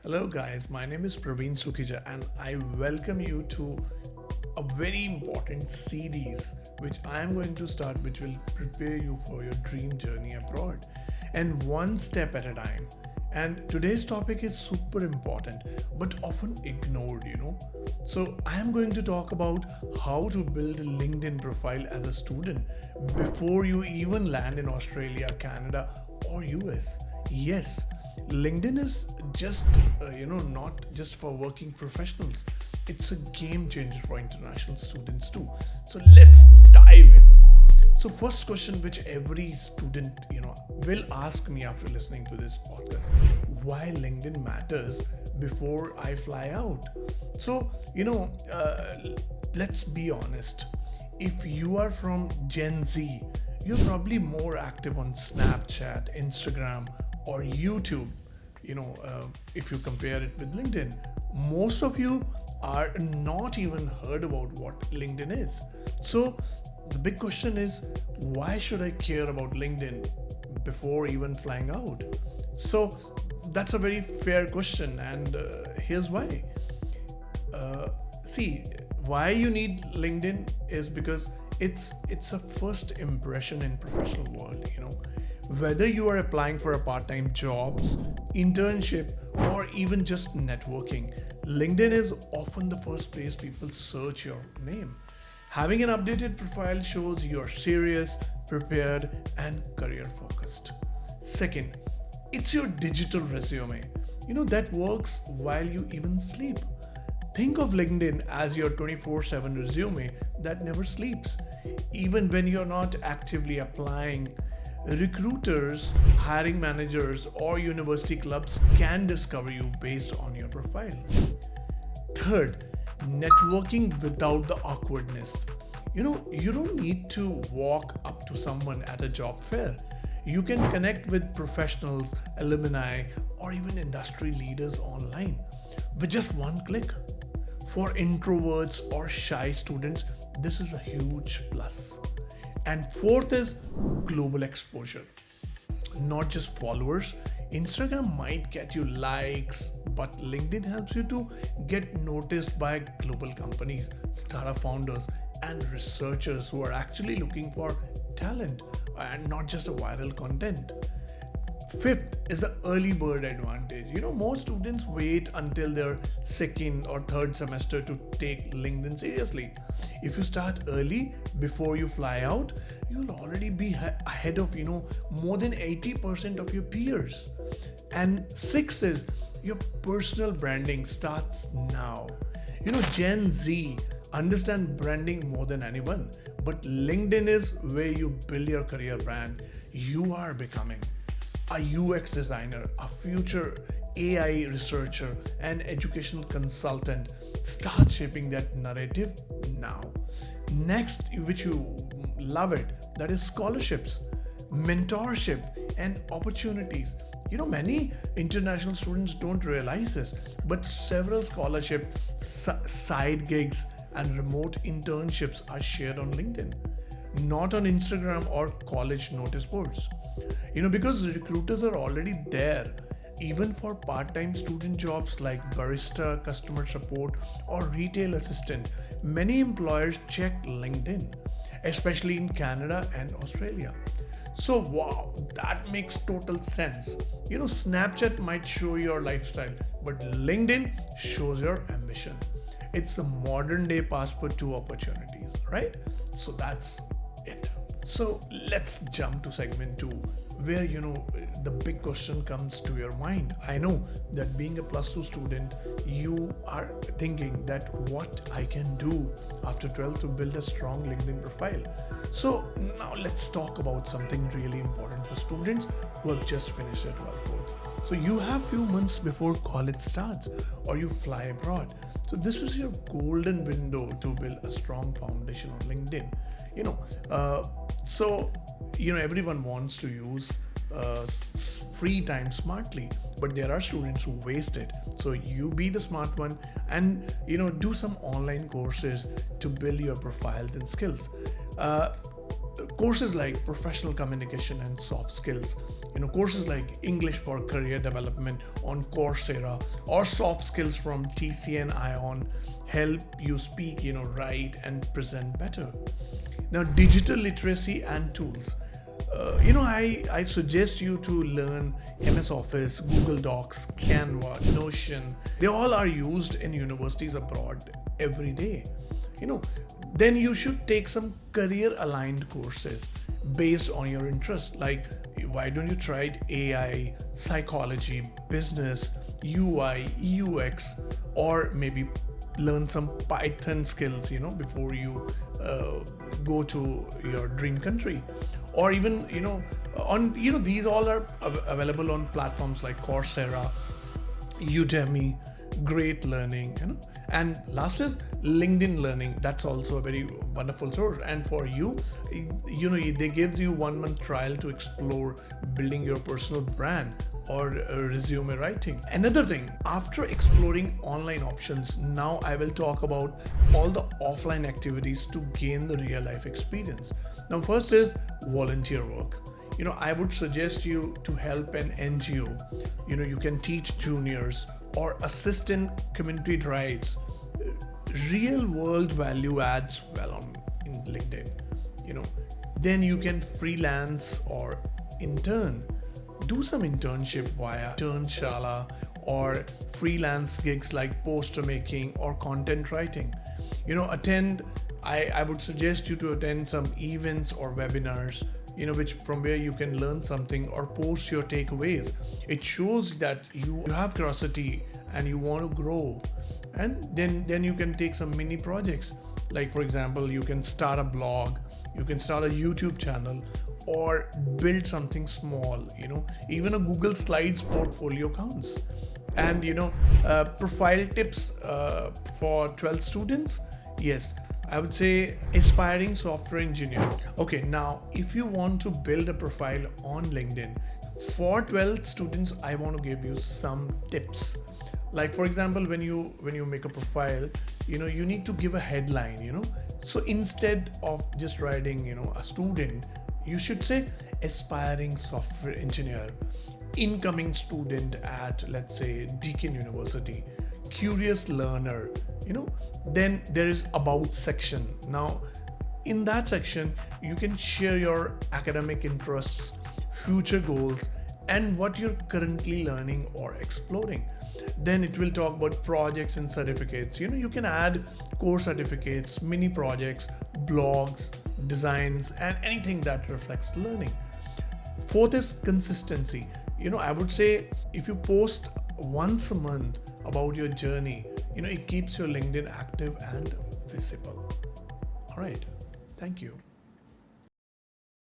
Hello, guys. My name is Praveen Sukhija, and I welcome you to a very important series which I am going to start, which will prepare you for your dream journey abroad and one step at a time. And today's topic is super important but often ignored. So, I am going to talk about how to build a LinkedIn profile as a student before you even land in Australia, Canada, or US. Yes, LinkedIn is just not just for working professionals. It's a game changer for international students too. So let's dive in. So first question which every student will ask me after listening to this podcast: why LinkedIn matters before I fly out. So let's be honest. If you are from Gen Z, you're probably more active on Snapchat, Instagram, or YouTube. If you compare it with LinkedIn, most of you are not even heard about what LinkedIn is. So the big question is, why should I care about LinkedIn before even flying out? So that's a very fair question, and here's why. See, why you need LinkedIn is because it's a first impression in professional world. Whether you are applying for a part-time jobs, internship, or even just networking, LinkedIn is often the first place people search your name. Having an updated profile shows you're serious, prepared, and career focused. Second, it's your digital resume. That works while you even sleep. Think of LinkedIn as your 24/7 resume that never sleeps. Even when you're not actively applying, recruiters, hiring managers, or university clubs can discover you based on your profile. Third, networking without the awkwardness. You don't need to walk up to someone at a job fair. You can connect with professionals, alumni, or even industry leaders online with just one click. For introverts or shy students, this is a huge plus. And fourth is global exposure, not just followers. Instagram might get you likes, but LinkedIn helps you to get noticed by global companies, startup founders, and researchers who are actually looking for talent and not just a viral content. Fifth is the early bird advantage. Most students wait until their second or third semester to take LinkedIn seriously. If you start early before you fly out, you'll already be ahead of more than 80% of your peers. And sixth is your personal branding starts now. Gen Z understand branding more than anyone, but LinkedIn is where you build your career brand. You are becoming a UX designer, a future AI researcher, and educational consultant. Start shaping that narrative now. Next, which you love it, that is scholarships, mentorship, and opportunities. Many international students don't realize this, but several scholarship, side gigs, and remote internships are shared on LinkedIn, not on Instagram or college notice boards. Because recruiters are already there, even for part time student jobs like barista, customer support, or retail assistant. Many employers check LinkedIn, especially in Canada and Australia. So, wow, that makes total sense. Snapchat might show your lifestyle, but LinkedIn shows your ambition. It's a modern day passport to opportunities, right? So, that's it. So let's jump to segment two, where the big question comes to your mind. I know that being a plus two student, you are thinking that what I can do after 12 to build a strong LinkedIn profile. So now let's talk about something really important for students who have just finished their 12th boards. So you have few months before college starts or you fly abroad. So this is your golden window to build a strong foundation on LinkedIn. You know, uh, so everyone wants to use free time smartly, but there are students who waste it. So you be the smart one and do some online courses to build your profiles and skills. uh, Courses like professional communication and soft skills, Courses like English for career development on Coursera or soft skills from TCN Ion help you speak, write and present better. Now, digital literacy and tools. I suggest you to learn MS Office, Google Docs, Canva, Notion. They all are used in universities abroad every day. Then you should take some career aligned courses based on your interest. Like, why don't you try AI, psychology, business, UI, UX, or maybe learn some Python skills, before you go to your dream country. Or even, these all are available on platforms like Coursera, Udemy, Great Learning, and last is LinkedIn Learning. That's also a very wonderful source. And for you, they give you 1 month trial to explore building your personal brand or resume writing. Another thing, after exploring online options, now I will talk about all the offline activities to gain the real life experience. Now, first is volunteer work. I would suggest you to help an NGO. You can teach juniors or assist in community drives. Real world value adds well in LinkedIn. Then you can freelance or intern. Do some internship via Internshala or freelance gigs like poster making or content writing. I would suggest you to attend some events or webinars, which from where you can learn something or post your takeaways. It shows that you have curiosity and you want to grow. And then you can take some mini projects. Like, for example, you can start a blog, you can start a YouTube channel, or build something small. Even a Google Slides portfolio counts. And profile tips for 12th students. Yes, I would say aspiring software engineer. Okay, now if you want to build a profile on LinkedIn for 12th students, I want to give you some tips. Like, for example, when you make a profile, you need to give a headline. So instead of just writing a student, you should say aspiring software engineer, incoming student at, let's say, Deakin University, curious learner. Then there is about section. Now in that section you can share your academic interests, future goals, and what you're currently learning or exploring. Then it will talk about projects and certificates. You can add core certificates, mini projects, blogs, designs, and anything that reflects learning. Fourth is consistency. I would say if you post once a month about your journey, it keeps your LinkedIn active and visible. All right. Thank you.